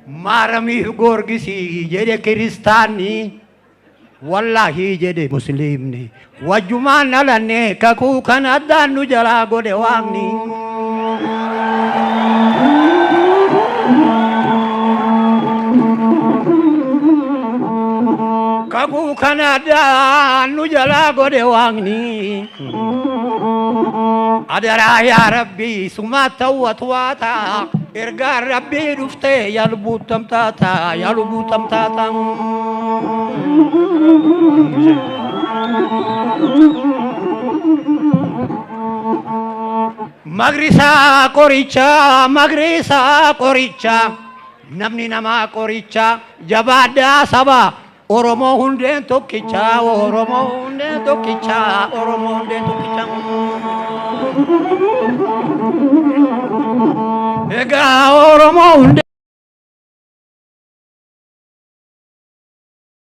Marami gorgisi jede kristani wallahi jede muslimni wajuman alane kaku kana danu jala gode wangni kaku kana danu jala gode wangni adara ya rabbi sumata wa tuata irga rabbi dufte ya lubutam tata magrisa koricha namni nama koricha jabada saba oromo hunde tokkicha ega oromo hunde